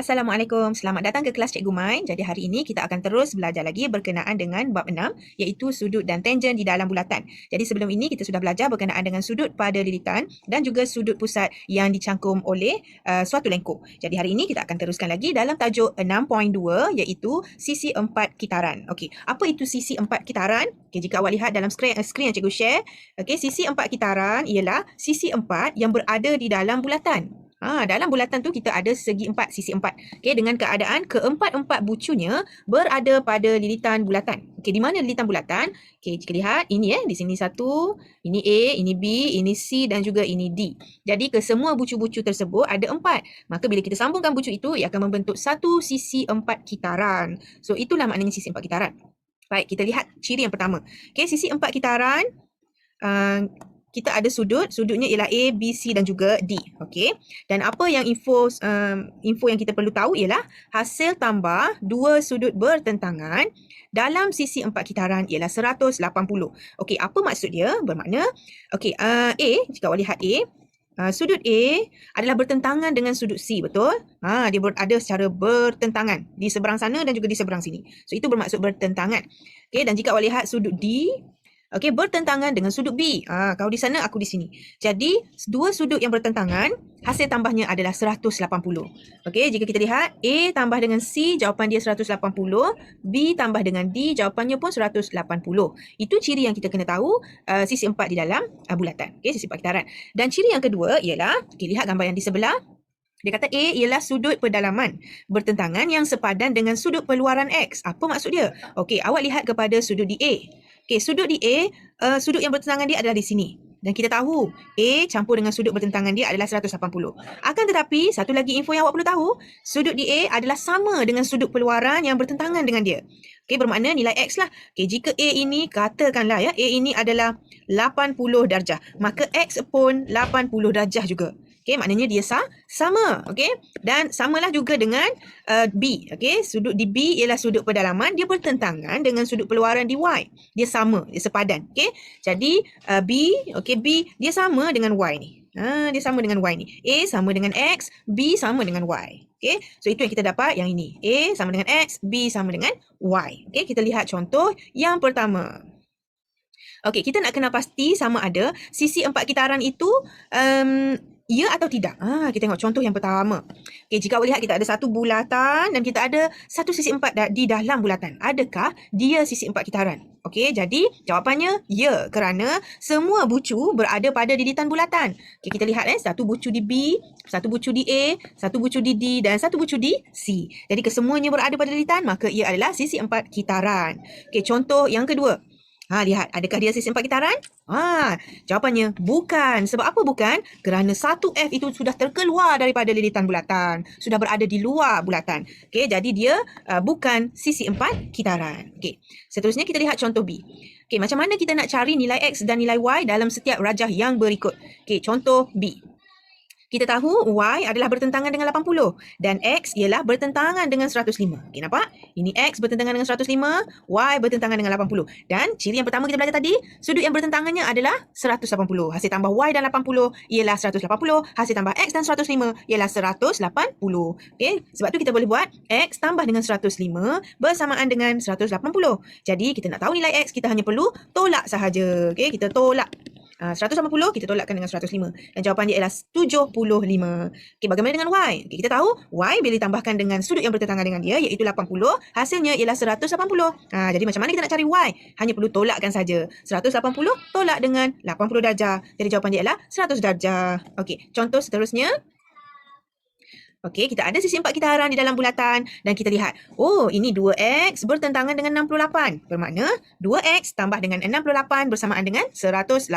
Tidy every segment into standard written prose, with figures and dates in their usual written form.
Assalamualaikum, selamat datang ke kelas Cikgu Mai. Jadi hari ini kita akan terus belajar lagi berkenaan dengan bab 6 iaitu sudut dan tangent di dalam bulatan. Jadi sebelum ini kita sudah belajar berkenaan dengan sudut pada lilitan dan juga sudut pusat yang dicangkum oleh suatu lengkung. Jadi hari ini kita akan teruskan lagi dalam tajuk 6.2 iaitu sisi 4 kitaran. Okey, apa itu sisi 4 kitaran? Okey, jika awak lihat dalam skrin yang Cikgu share, okey, sisi 4 kitaran ialah sisi 4 yang berada di dalam bulatan. Dalam bulatan tu kita ada segi 4, sisi 4. Okey, dengan keadaan keempat-empat bucunya berada pada lilitan bulatan. Okey, di mana lilitan bulatan? Okey, jika lihat ini di sini satu, ini A, ini B, ini C dan juga ini D. Jadi kesemua bucu-bucu tersebut ada 4. Maka bila kita sambungkan bucu itu, ia akan membentuk satu sisi 4 kitaran. So itulah maknanya sisi 4 kitaran. Baik, kita lihat ciri yang pertama. Okey, sisi 4 kitaran kita ada sudutnya ialah A, B, C dan juga D. Okey. Dan apa yang info yang kita perlu tahu ialah hasil tambah dua sudut bertentangan dalam sisi 4 kitaran ialah 180. Okey, apa maksud dia? Bermakna okey, A, jika awak lihat A, sudut A adalah bertentangan dengan sudut C, betul? Dia berada secara bertentangan di seberang sana dan juga di seberang sini. So itu bermaksud bertentangan. Okey, dan jika awak lihat sudut D, okey, bertentangan dengan sudut B. Kau di sana, aku di sini. Jadi, dua sudut yang bertentangan, hasil tambahnya adalah 180. Okey, jika kita lihat, A tambah dengan C, jawapan dia 180. B tambah dengan D, jawapannya pun 180. Itu ciri yang kita kena tahu, sisi 4 di dalam bulatan. Okey, sisi 4 kitaran. Dan ciri yang kedua ialah, okey, lihat gambar yang di sebelah. Dia kata A ialah sudut pedalaman bertentangan yang sepadan dengan sudut peluaran X. Apa maksud dia? Okey, awak lihat kepada sudut di A. Okey, sudut di A, sudut yang bertentangan dia adalah di sini. Dan kita tahu A campur dengan sudut bertentangan dia adalah 180. Akan tetapi, satu lagi info yang awak perlu tahu, sudut di A adalah sama dengan sudut peluaran yang bertentangan dengan dia. Okey, bermakna nilai X lah. Okey, jika A ini, katakanlah A ini adalah 80 darjah, maka X pun 80 darjah juga. Okey, maknanya dia sama. Okey, dan samalah juga dengan B. Okey, sudut di B ialah sudut pedalaman, dia bertentangan dengan sudut peluaran di Y. Dia sama, dia sepadan. Okey, jadi B, okey, B dia sama dengan Y ni. Dia sama dengan Y ni. A sama dengan X, B sama dengan Y. Okey, so itu yang kita dapat yang ini. A sama dengan X, B sama dengan Y. Okey, kita lihat contoh yang pertama. Okey, kita nak kenal pasti sama ada sisi 4 kitaran itu ya atau tidak. Kita tengok contoh yang pertama. Okey, jika awak lihat kita ada satu bulatan dan kita ada satu sisi 4 di dalam bulatan. Adakah dia sisi 4 kitaran? Okey, jadi jawapannya ya, kerana semua bucu berada pada lilitan bulatan. Okey, kita lihat satu bucu di B, satu bucu di A, satu bucu di D dan satu bucu di C. Jadi kesemuanya berada pada lilitan, maka ia adalah sisi 4 kitaran. Okey, contoh yang kedua. Lihat, adakah dia sisi 4 kitaran? Jawapannya bukan. Sebab apa bukan? Kerana 1F itu sudah terkeluar daripada lilitan bulatan. Sudah berada di luar bulatan. Okey, jadi dia bukan sisi 4 kitaran. Okey, seterusnya kita lihat contoh B. Okey, macam mana kita nak cari nilai X dan nilai Y dalam setiap rajah yang berikut? Okey, contoh B. Kita tahu Y adalah bertentangan dengan 80 dan X ialah bertentangan dengan 105. Okey, nampak? Ini X bertentangan dengan 105, Y bertentangan dengan 80. Dan ciri yang pertama kita belajar tadi, sudut yang bertentangannya adalah 180. Hasil tambah Y dan 80 ialah 180. Hasil tambah X dan 105 ialah 180. Okey, sebab tu kita boleh buat X tambah dengan 105 bersamaan dengan 180. Jadi kita nak tahu nilai X, kita hanya perlu tolak sahaja. Okey, kita tolak. 180 kita tolakkan dengan 105 dan jawapan dia ialah 75. Okey, bagaimana dengan Y? Okey, kita tahu Y bila ditambahkan dengan sudut yang bertentangan dengan dia iaitu 80, hasilnya ialah 180. Jadi macam mana kita nak cari Y? Hanya perlu tolakkan saja. 180 tolak dengan 80 darjah. Jadi jawapan dia ialah 100 darjah. Okey, contoh seterusnya. Okey, kita ada sisi 4 kitaran di dalam bulatan dan kita lihat, ini 2X bertentangan dengan 68. Bermakna 2X tambah dengan 68 bersamaan dengan 180.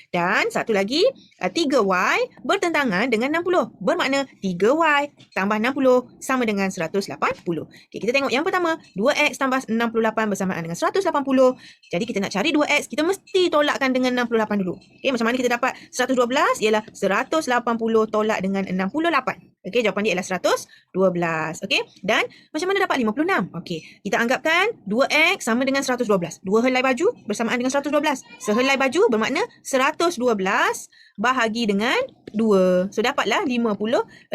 Dan satu lagi, 3Y bertentangan dengan 60. Bermakna 3Y tambah 60 sama dengan 180. Okey, kita tengok yang pertama, 2X tambah 68 bersamaan dengan 180. Jadi kita nak cari 2X, kita mesti tolakkan dengan 68 dulu. Okey, macam mana kita dapat 112? Ialah 180 tolak dengan 68. Okey, jawapan dia ialah 112. Okey, dan macam mana dapat 56? Okey, kita anggapkan 2X sama dengan 112. Dua helai baju bersamaan dengan 112. Sehelai baju bermakna 112 bahagi dengan 2. So, dapatlah 56.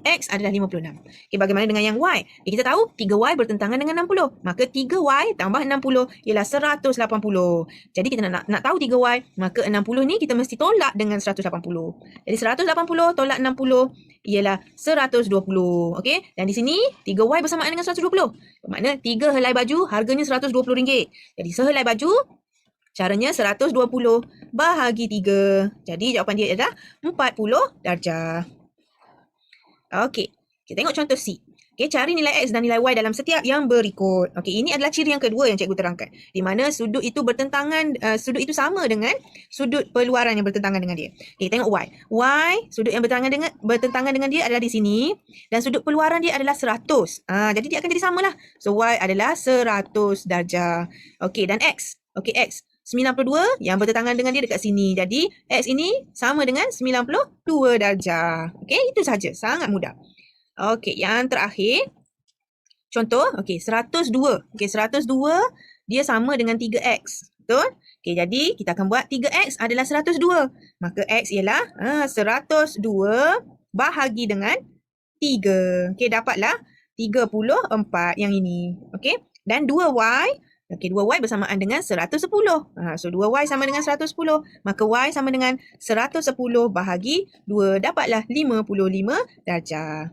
X adalah 56. Okay, bagaimana dengan yang Y? Okay, kita tahu 3Y bertentangan dengan 60. Maka 3Y tambah 60 ialah 180. Jadi, kita nak tahu 3Y, maka 60 ni kita mesti tolak dengan 180. Jadi, 180 tolak 60 ialah 120. Okey, dan di sini 3Y bersamaan dengan 120. Bermakna 3 helai baju harganya RM120. Jadi, sehelai baju caranya 120 bahagi 3. Jadi jawapan dia adalah 40 darjah. Okey, kita tengok contoh C. Okey, cari nilai X dan nilai Y dalam setiap yang berikut. Okey, ini adalah ciri yang kedua yang cikgu terangkan. Di mana sudut itu bertentangan, sudut itu sama dengan sudut peluaran yang bertentangan dengan dia. Okey, tengok Y. Y, sudut yang bertentangan dengan dia adalah di sini. Dan sudut peluaran dia adalah 100. Jadi dia akan jadi samalah. So, Y adalah 100 darjah. Okey, dan X. Okey, X. 92 yang bertentangan dengan dia dekat sini. Jadi, X ini sama dengan 92 darjah. Okey, itu sahaja. Sangat mudah. Okey, yang terakhir. Contoh, okey, 102. Okey, 102 dia sama dengan 3X. Betul? Okey, jadi kita akan buat 3X adalah 102. Maka X ialah 102 bahagi dengan 3. Okey, dapatlah 34 yang ini. Okey, dan 2Y. Okey, 2Y bersamaan dengan 110. So, 2Y sama dengan 110. Maka Y sama dengan 110 bahagi 2. Dapatlah 55 darjah.